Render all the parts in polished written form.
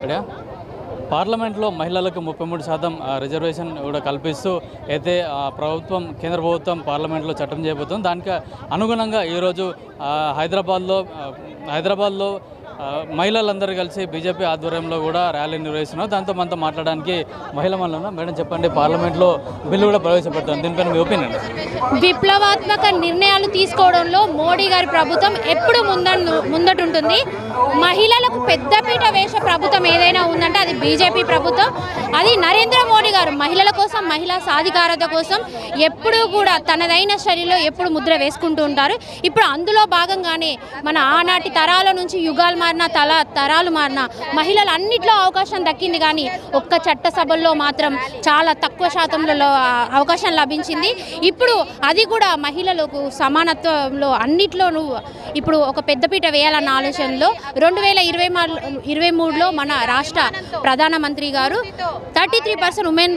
ఇక్కడ పార్లమెంట్లో మహిళలకు 33% రిజర్వేషన్ కూడా కల్పిస్తూ అయితే ప్రభుత్వం కేంద్ర ప్రభుత్వం పార్లమెంట్లో చట్టం చేయబోతుంది. దానికి అనుగుణంగా ఈరోజు హైదరాబాద్లో మహిళలందరూ కలిసి బీజేపీ ఆధ్వర్యంలో కూడా ర్యాలీ నిర్వహిస్తున్నారు. దాంతో మనతో మాట్లాడడానికి మహిళలు మేడం చెప్పండి, పార్లమెంట్లో బిల్లు కూడా ప్రవేశపెడుతుంది, దీనిపైన మీ ఒపీనియన్? విప్లవాత్మక నిర్ణయాలు తీసుకోవడంలో మోడీ గారి ప్రభుత్వం ఎప్పుడు ముందటుంటుంది. మహిళలకు పెద్దపీట వేసే ప్రభుత్వం ఏదైనా ఉందంటే అది బీజేపీ ప్రభుత్వం. అది నరేంద్ర మోడీ గారు మహిళల కోసం, మహిళా సాధికారత కోసం ఎప్పుడూ కూడా తనదైన శైలిలో ఎప్పుడు ముద్ర వేసుకుంటూ ఉంటారు. ఇప్పుడు అందులో భాగంగానే మన ఆనాటి తరాల నుంచి యుగాలు మారిన తరాలు మారిన మహిళలు అన్నిట్లో అవకాశం దక్కింది. కానీ ఒక్క చట్టసభల్లో మాత్రం చాలా తక్కువ శాతంలో అవకాశం లభించింది. ఇప్పుడు అది కూడా మహిళలకు సమానత్వంలో అన్నిట్లోనూ ఇప్పుడు ఒక పెద్దపీట వేయాలన్న ఆలోచనలో 2023లో మన రాష్ట్ర ప్రధానమంత్రి గారు 33% ఉమెన్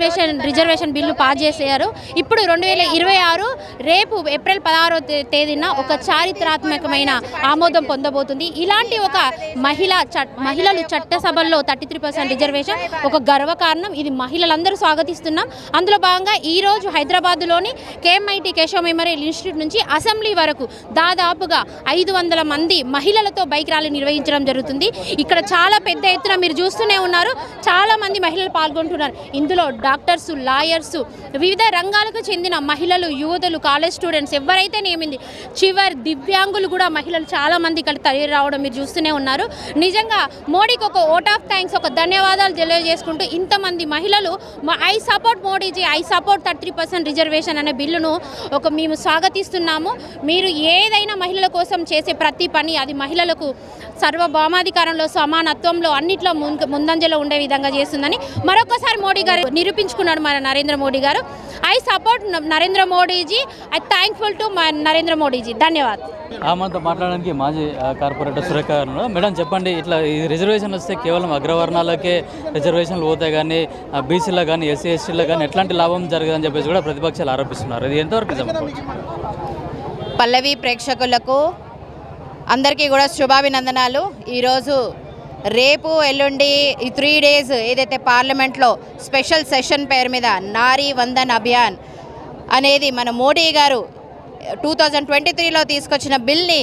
రిజర్వేషన్ బిల్లు పాస్ చేశారు. ఇప్పుడు 2026 రేపు ఏప్రిల్ 16వ తేదీన ఒక చారిత్రాత్మకమైన ఆమోదం పొందబోతుంది. ఇలాంటి ఒక మహిళలు చట్టసభల్లో 33% రిజర్వేషన్ ఒక గర్వకారణం. ఇది మహిళలందరూ స్వాగతిస్తున్నాం. అందులో భాగంగా ఈరోజు హైదరాబాద్లోని KMIT కేశవ్ మెమోరియల్ ఇన్స్టిట్యూట్ నుంచి అసెంబ్లీ వరకు దాదాపుగా 500 మంది మహిళలతో బైక్ ర్యాలీ నిర్వహించడం జరుగుతుంది. ఇక్కడ చాలా పెద్ద ఎత్తున మీరు చూస్తూనే ఉన్నారు, చాలా మంది మహిళలు పాల్గొంటున్నారు. ఇందులో డాక్టర్స్, లాయర్స్, వివిధ రంగాలకు చెందిన మహిళలు, యువతులు, కాలేజ్ స్టూడెంట్స్ ఎవరైతే నియమింది చివరి దివ్యాంగులు కూడా మహిళలు చాలా మంది ఇక్కడ తయారు రావడం మీరు చూస్తూనే ఉన్నారు. నిజంగా మోడీకి ఒక ఓట్ ఆఫ్ థ్యాంక్స్, ఒక ధన్యవాదాలు తెలియజేసుకుంటూ ఇంతమంది మహిళలు I support Modiji, I support 33% reservation అనే బిల్లును మేము స్వాగతిస్తున్నాము. మీరు ఏదైనా మహిళల కోసం చేసే ప్రతి పని అది మహిళలకు సర్వభౌమాధికారంలో, సమానత్వంలో అన్నిట్లో ముందంజలో ఉండే విధంగా చేస్తుందని మరొకసారి మోడీ గారు నిరూపించుకున్నాడు. మన నరేంద్ర మోడీ గారు I support Narendra Modiji, I thankful to Narendra Modiji. ధన్యవాదాలు. మనతో మాట్లాడడానికి మాజీ కార్పొరేటర్ సురేఖ గారు. మేడం చెప్పండి, ఇట్లా ఈ రిజర్వేషన్ వస్తే కేవలం అగ్రవర్ణాలకే రిజర్వేషన్లు పోతాయి కానీ బీసీలో కానీ ఎస్సీ ఎస్టీలో కానీ ఎట్లాంటి లాభం జరగదని చెప్పేసి కూడా ప్రతిపక్షాలు ఆరోపిస్తున్నారు. ఇది ఎంతవరకు నిజం? పల్లవి ప్రేక్షకులకు అందరికీ కూడా శుభాభినందనాలు. ఈరోజు రేపు ఎల్లుండి ఈ 3 days ఏదైతే పార్లమెంట్లో స్పెషల్ సెషన్ పేరు మీద నారీ వందన్ అభియాన్ అనేది మన మోడీ గారు 2023లో తీసుకొచ్చిన బిల్ని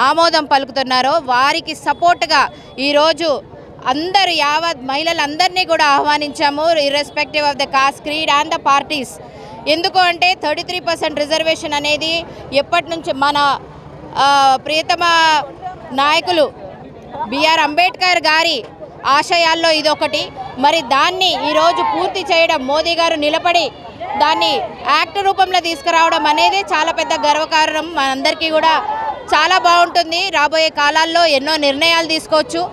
ఆమోదం పలుకుతున్నారో వారికి సపోర్ట్గా ఈరోజు అందరు యావత్ మహిళలందరినీ కూడా ఆహ్వానించాము, irrespective of the caste, creed and the parties. ఎందుకు అంటే 33% రిజర్వేషన్ అనేది ఎప్పటి నుంచి మన ప్రియతమ నాయకులు బిఆర్ అంబేద్కర్ గారి ఆశయాల్లో ఇదొకటి. మరి దాన్ని ఈరోజు పూర్తి చేయడం, మోదీ గారు నిలబడి దాన్ని యాక్ట్ రూపంలో తీసుకురావడం అనేది చాలా పెద్ద గర్వకారణం. మనందరికీ కూడా చాలా బాగుంటుంది. రాబోయే కాలాల్లో ఎన్నో నిర్ణయాలు తీసుకోవచ్చు.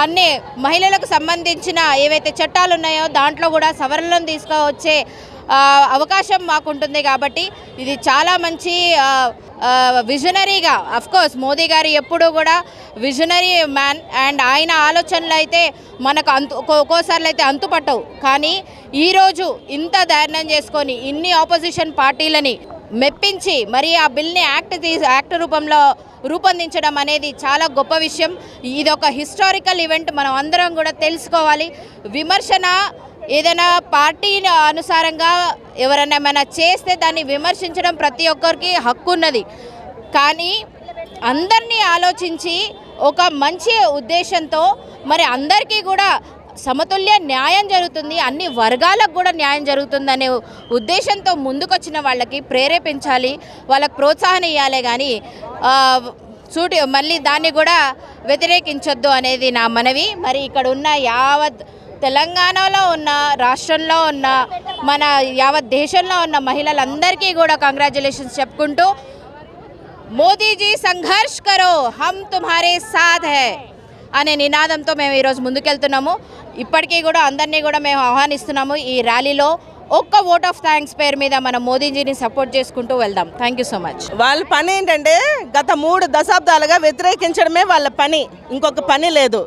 అన్ని మహిళలకు సంబంధించిన ఏవైతే చట్టాలు ఉన్నాయో దాంట్లో కూడా సవరణలను తీసుకువచ్చే అవకాశం మాకుంటుంది. కాబట్టి ఇది చాలా మంచి విజనరీగా, అఫ్కోర్స్ మోదీ గారు ఎప్పుడూ కూడా విజనరీ మ్యాన్ అండ్ ఆయన ఆలోచనలు అయితే మనకు ఒక్కోసార్లు అయితే అంతుపట్టవు. కానీ ఈరోజు ఇంత ధైర్యం చేసుకొని ఇన్ని ఆపోజిషన్ పార్టీలని మెప్పించి మరి ఆ బిల్ని యాక్ట్ రూపంలో రూపొందించడం అనేది చాలా గొప్ప విషయం. ఇది ఒక హిస్టారికల్ ఈవెంట్, మనం అందరం కూడా తెలుసుకోవాలి. విమర్శన ఏదైనా పార్టీ అనుసారంగా ఎవరైనా ఏమైనా చేస్తే దాన్ని విమర్శించడం ప్రతి ఒక్కరికి హక్కు ఉన్నది. కానీ అందరినీ ఆలోచించి ఒక మంచి ఉద్దేశంతో మరి అందరికీ కూడా సమతుల్య న్యాయం జరుగుతుంది, అన్ని వర్గాలకు కూడా న్యాయం జరుగుతుందనే ఉద్దేశంతో ముందుకొచ్చిన వాళ్ళకి ప్రేరేపించాలి, వాళ్ళకి ప్రోత్సాహం ఇవ్వాలి. కానీ మళ్ళీ దాన్ని కూడా వ్యతిరేకించొద్దు అనేది నా మనవి. మరి ఇక్కడ ఉన్న యావత్ తెలంగాణలో ఉన్న, రాష్ట్రంలో ఉన్న, మన యావత్ దేశంలో ఉన్న మహిళలందరికీ కూడా కంగ్రాచులేషన్స్ చెప్పుకుంటూ మోదీజీ సంఘర్ష్ కరో హమ్ తుమ్హారే సాథ్ హై అనే నినాదంతో మేము ఈరోజు ముందుకెళ్తున్నాము. ఇప్పటికీ కూడా అందరినీ కూడా మేము ఆహ్వానిస్తున్నాము. ఈ ర్యాలీలో ఒక్క ఓట్ ఆఫ్ థ్యాంక్స్ పేరు మీద మనం మోదీజీని సపోర్ట్ చేసుకుంటూ వెళ్దాం. Thank you so much. వాళ్ళ పని ఏంటంటే గత 3 దశాబ్దాలుగా వ్యతిరేకించడమే వాళ్ళ పని, ఇంకొక పని లేదు.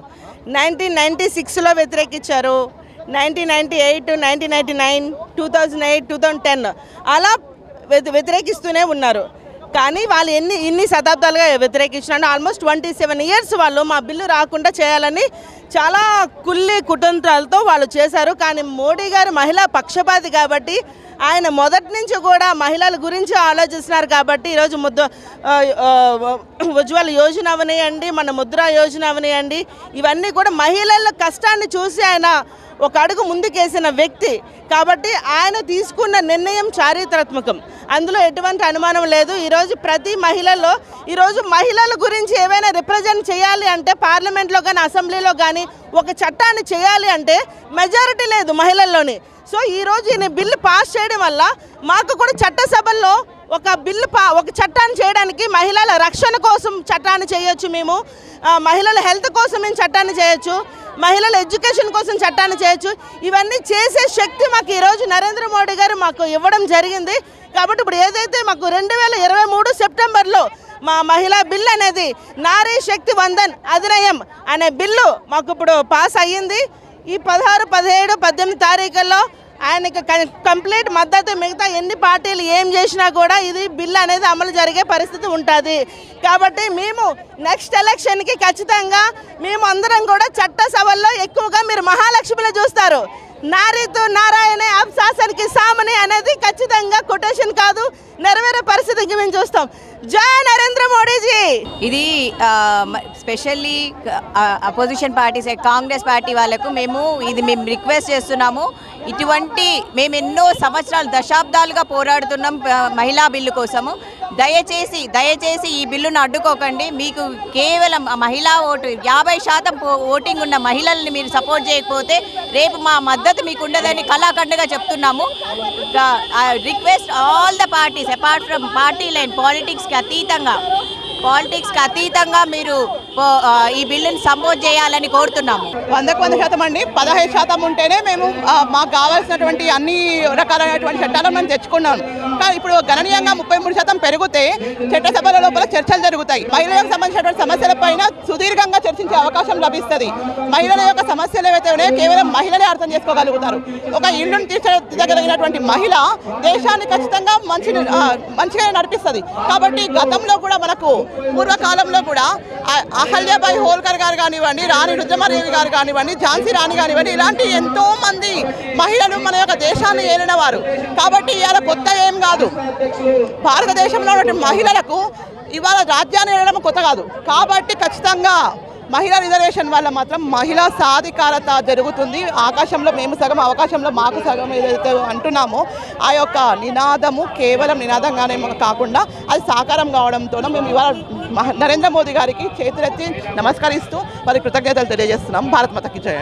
1996లో వ్యతిరేకించారు, 1998, 1999, 2008, 2010 అలా వ్యతిరేకిస్తూనే ఉన్నారు. కానీ వాళ్ళు ఇన్ని శతాబ్దాలుగా వ్యతిరేకించినారు. ఆల్మోస్ట్ 27 years వాళ్ళు మా బిల్లు రాకుండా చేయాలని చాలా కుల్లి కుతంత్రాలతో వాళ్ళు చేశారు. కానీ మోడీ గారు మహిళా పక్షపాతి కాబట్టి ఆయన మొదటి నుంచి కూడా మహిళల గురించి ఆలోచిస్తున్నారు కాబట్టి ఈరోజు ఉజ్వల యోజన అవనియండి, మన ముద్రా యోజన అవనియండి, ఇవన్నీ కూడా మహిళల కష్టాన్ని చూసి ఆయన ఒక అడుగు ముందుకేసిన వ్యక్తి కాబట్టి ఆయన తీసుకున్న నిర్ణయం చారిత్రాత్మకం, అందులో ఎటువంటి అనుమానం లేదు. ఈరోజు ప్రతి మహిళలో ఈరోజు మహిళల గురించి ఏవైనా రిప్రజెంట్ చేయాలి అంటే పార్లమెంట్లో కానీ అసెంబ్లీలో కానీ ఒక చట్టాన్ని చేయాలి అంటే మెజారిటీ లేదు మహిళల్లోని. సో ఈరోజు ఈ బిల్లు పాస్ చేయడం వల్ల మాకు కూడా చట్టసభల్లో ఒక చట్టాన్ని చేయడానికి మహిళల రక్షణ కోసం చట్టాన్ని చేయొచ్చు, మేము మహిళల హెల్త్ కోసం మేము చట్టాన్ని చేయొచ్చు, మహిళల ఎడ్యుకేషన్ కోసం చట్టాన్ని చేయొచ్చు. ఇవన్నీ చేసే శక్తి మాకు ఈరోజు నరేంద్ర మోడీ గారు మాకు ఇవ్వడం జరిగింది. కాబట్టి ఇప్పుడు ఏదైతే మాకు 2023 సెప్టెంబర్లో మా మహిళా బిల్ అనేది నారీ శక్తి వందన్ అధినియం అనే బిల్లు మాకు ఇప్పుడు పాస్ అయ్యింది. ఈ 16, 17, 18 తారీఖుల్లో ఆయనకి కంప్లీట్ మద్దతు, మిగతా ఎన్ని పార్టీలు ఏం చేసినా కూడా ఇది బిల్ అనేది అమలు జరిగే పరిస్థితి ఉంటుంది. కాబట్టి మేము నెక్స్ట్ ఎలక్షన్కి ఖచ్చితంగా మేము అందరం కూడా చట్టసభల్లో ఎక్కువగా మీరు మహాలక్ష్మిని చూస్తారు, నారీతో నారాయణ అబ్ శాసనకి సామని అనేది ఖచ్చితంగా కొటేషన్ కాదు, నెరవేరే పరిస్థితికి మేము చూస్తాం. జై నరేంద్ర మోడీజీ. ఇది specially opposition parties Congress party వాళ్ళకు మేము రిక్వెస్ట్ చేస్తున్నాము. ఇటువంటి మేము ఎన్నో సంవత్సరాలు దశాబ్దాలుగా పోరాడుతున్నాం మహిళా బిల్లు కోసము. దయచేసి ఈ బిల్లును అడ్డుకోకండి. మీకు కేవలం మహిళా ఓటు 50% ఓటింగ్ ఉన్న మహిళల్ని మీరు సపోర్ట్ చేయకపోతే రేపు మా మద్దతు మీకు ఉండదని కళాఖండగా చెప్తున్నాము. Request all the parties apart from party line పాలిటిక్స్కి అతీతంగా మీరు ఈ బిల్లుని సపోర్ట్ చేయాలని కోరుతున్నాము. 100% అండి. 15% ఉంటేనే మేము మాకు కావాల్సినటువంటి అన్ని రకాలైనటువంటి చట్టాలను మేము తెచ్చుకున్నాం. కానీ ఇప్పుడు గణనీయంగా 33% పెరిగితే చట్టసభల లోపల చర్చలు జరుగుతాయి. మహిళలకు సంబంధించినటువంటి సమస్యలపైన సుదీర్ఘంగా చర్చించే అవకాశం లభిస్తుంది. మహిళల యొక్క సమస్యలు ఏవైతే ఉన్నాయో కేవలం మహిళలే అర్థం చేసుకోగలుగుతారు. ఒక ఇల్లును తీర్చగలిగినటువంటి మహిళ దేశాన్ని ఖచ్చితంగా మంచిగా నడిపిస్తుంది. కాబట్టి గతంలో కూడా మనకు పూర్వకాలంలో కూడా అహల్యాబాయి హోల్కర్ గారు కానివ్వండి, రాణి రుద్రమాదేవి గారు కానివ్వండి, ఝాన్సీ రాణి కానివ్వండి, ఇలాంటి ఎంతో మంది మహిళలు మన యొక్క దేశాన్ని ఏలిన వారు. కాబట్టి ఇవాళ కొత్త ఏం కాదు, భారతదేశంలో ఉన్న మహిళలకు ఇవాళ రాజ్యాన్ని ఏలడం కొత్త కాదు. కాబట్టి ఖచ్చితంగా మహిళా రిజర్వేషన్ వల్ల మాత్రం మహిళా సాధికారత జరుగుతుంది. ఆకాశంలో మేము సగం, అవకాశంలో మాకు సగం ఏదైతే అంటున్నామో ఆ యొక్క నినాదము కేవలం నినాదంగానే కాకుండా అది సాకారం కావడంతో మేము ఇవాళ నరేంద్ర మోదీ గారికి చేతులెత్తి నమస్కరిస్తూ వారి కృతజ్ఞతలు తెలియజేస్తున్నాం. భారత్ మాతకి జై.